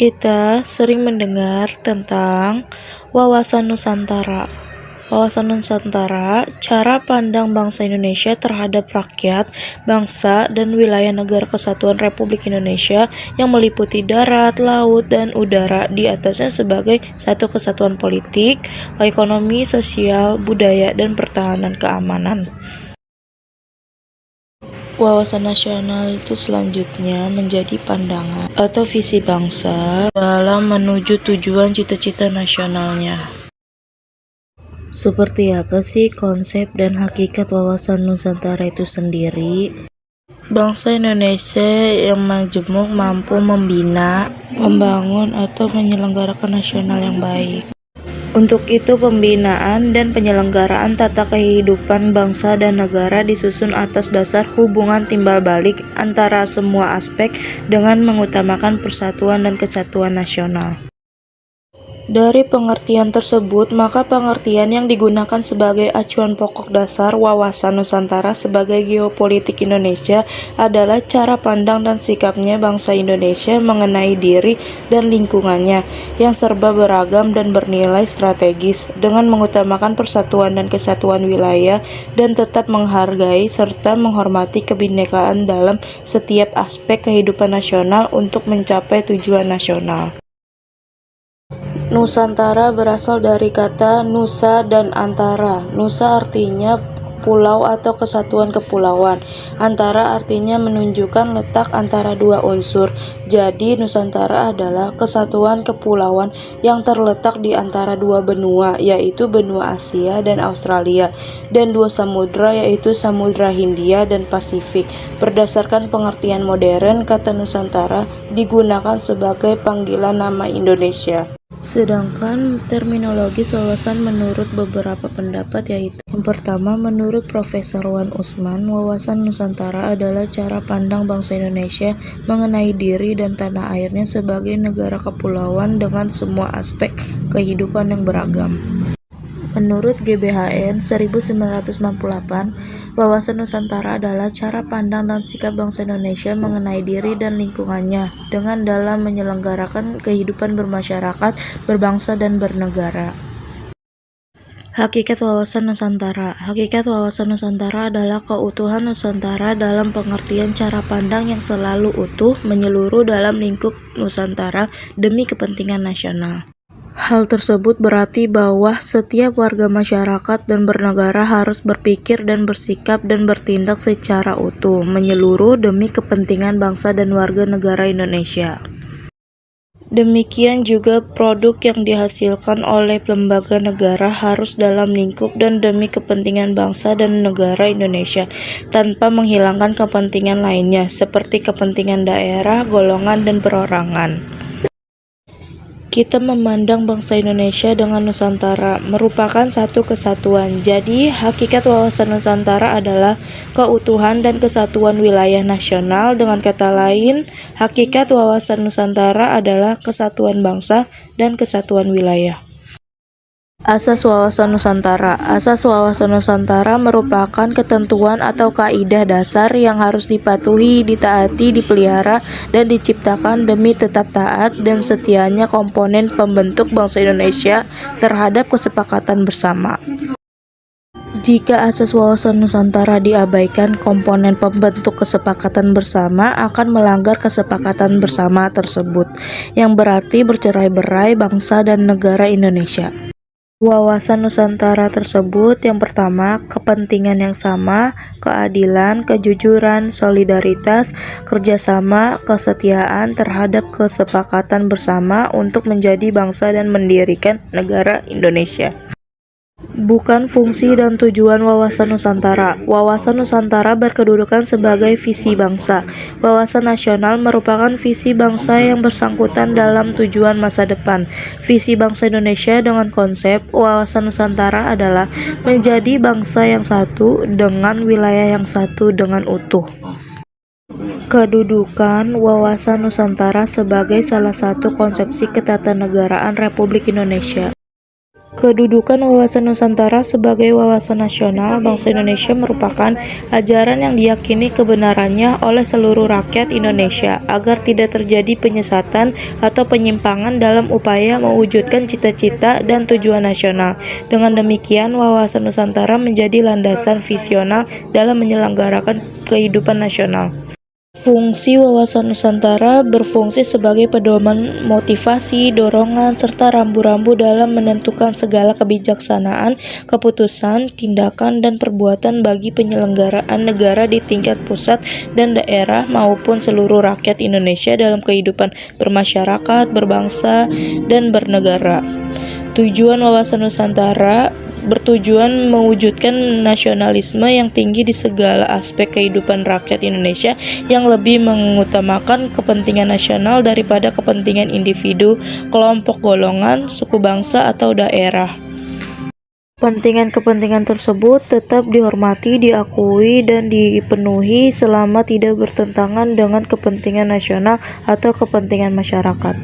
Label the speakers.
Speaker 1: Kita sering mendengar tentang wawasan Nusantara. Wawasan Nusantara, cara pandang bangsa Indonesia terhadap rakyat, bangsa, dan wilayah Negara Kesatuan Republik Indonesia yang meliputi darat, laut, dan udara di atasnya sebagai satu kesatuan politik, ekonomi, sosial, budaya, dan pertahanan keamanan. Wawasan nasional itu selanjutnya menjadi pandangan atau visi bangsa dalam menuju tujuan cita-cita nasionalnya. Seperti apa sih konsep dan hakikat wawasan Nusantara itu sendiri? Bangsa Indonesia yang majemuk mampu membina, membangun, atau menyelenggarakan nasional yang baik. Untuk itu, pembinaan dan penyelenggaraan tata kehidupan bangsa dan negara disusun atas dasar hubungan timbal balik antara semua aspek dengan mengutamakan persatuan dan kesatuan nasional. Dari pengertian tersebut, maka pengertian yang digunakan sebagai acuan pokok dasar wawasan Nusantara sebagai geopolitik Indonesia adalah cara pandang dan sikapnya bangsa Indonesia mengenai diri dan lingkungannya yang serba beragam dan bernilai strategis dengan mengutamakan persatuan dan kesatuan wilayah dan tetap menghargai serta menghormati kebinekaan dalam setiap aspek kehidupan nasional untuk mencapai tujuan nasional. Nusantara berasal dari kata nusa dan antara. Nusa artinya pulau atau kesatuan kepulauan. Antara artinya menunjukkan letak antara dua unsur. Jadi Nusantara adalah kesatuan kepulauan yang terletak di antara dua benua, yaitu benua Asia dan Australia, dan dua samudra, yaitu Samudra Hindia dan Pasifik. Berdasarkan pengertian modern, kata Nusantara digunakan sebagai panggilan nama Indonesia. Sedangkan terminologi wawasan menurut beberapa pendapat yaitu yang pertama, menurut Profesor Wan Usman, wawasan Nusantara adalah cara pandang bangsa Indonesia mengenai diri dan tanah airnya sebagai negara kepulauan dengan semua aspek kehidupan yang beragam. Menurut GBHN 1998, wawasan Nusantara adalah cara pandang dan sikap bangsa Indonesia mengenai diri dan lingkungannya dengan dalam menyelenggarakan kehidupan bermasyarakat, berbangsa, dan bernegara. Hakikat wawasan Nusantara. Hakikat wawasan Nusantara adalah keutuhan Nusantara dalam pengertian cara pandang yang selalu utuh, menyeluruh dalam lingkup Nusantara demi kepentingan nasional. Hal tersebut berarti bahwa setiap warga masyarakat dan bernegara harus berpikir dan bersikap dan bertindak secara utuh, menyeluruh demi kepentingan bangsa dan warga negara Indonesia. Demikian juga produk yang dihasilkan oleh lembaga negara harus dalam lingkup dan demi kepentingan bangsa dan negara Indonesia, tanpa menghilangkan kepentingan lainnya, seperti kepentingan daerah, golongan, dan perorangan. Kita memandang bangsa Indonesia dengan Nusantara merupakan satu kesatuan. Jadi, hakikat wawasan Nusantara adalah keutuhan dan kesatuan wilayah nasional. Dengan kata lain, hakikat wawasan Nusantara adalah kesatuan bangsa dan kesatuan wilayah. Asas wawasan Nusantara. Asas wawasan Nusantara merupakan ketentuan atau kaidah dasar yang harus dipatuhi, ditaati, dipelihara, dan diciptakan demi tetap taat dan setianya komponen pembentuk bangsa Indonesia terhadap kesepakatan bersama. Jika asas wawasan Nusantara diabaikan, komponen pembentuk kesepakatan bersama akan melanggar kesepakatan bersama tersebut, yang berarti bercerai-berai bangsa dan negara Indonesia. Wawasan Nusantara tersebut yang pertama, kepentingan yang sama, keadilan, kejujuran, solidaritas, kerjasama, kesetiaan terhadap kesepakatan bersama untuk menjadi bangsa dan mendirikan negara Indonesia. Bukan fungsi dan tujuan wawasan Nusantara. Wawasan Nusantara berkedudukan sebagai visi bangsa. Wawasan nasional merupakan visi bangsa yang bersangkutan dalam tujuan masa depan. Visi bangsa Indonesia dengan konsep wawasan Nusantara adalah menjadi bangsa yang satu dengan wilayah yang satu dengan utuh. Kedudukan wawasan Nusantara sebagai salah satu konsepsi ketatanegaraan Republik Indonesia. Kedudukan wawasan Nusantara sebagai wawasan nasional bangsa Indonesia merupakan ajaran yang diyakini kebenarannya oleh seluruh rakyat Indonesia agar tidak terjadi penyesatan atau penyimpangan dalam upaya mewujudkan cita-cita dan tujuan nasional. Dengan demikian, wawasan Nusantara menjadi landasan visional dalam menyelenggarakan kehidupan nasional. Fungsi wawasan Nusantara berfungsi sebagai pedoman motivasi, dorongan, serta rambu-rambu dalam menentukan segala kebijaksanaan, keputusan, tindakan, dan perbuatan bagi penyelenggaraan negara di tingkat pusat dan daerah maupun seluruh rakyat Indonesia dalam kehidupan bermasyarakat, berbangsa, dan bernegara. Tujuan wawasan Nusantara bertujuan mewujudkan nasionalisme yang tinggi di segala aspek kehidupan rakyat Indonesia yang lebih mengutamakan kepentingan nasional daripada kepentingan individu, kelompok golongan, suku bangsa, atau daerah. Kepentingan-kepentingan tersebut tetap dihormati, diakui, dan dipenuhi selama tidak bertentangan dengan kepentingan nasional atau kepentingan masyarakat.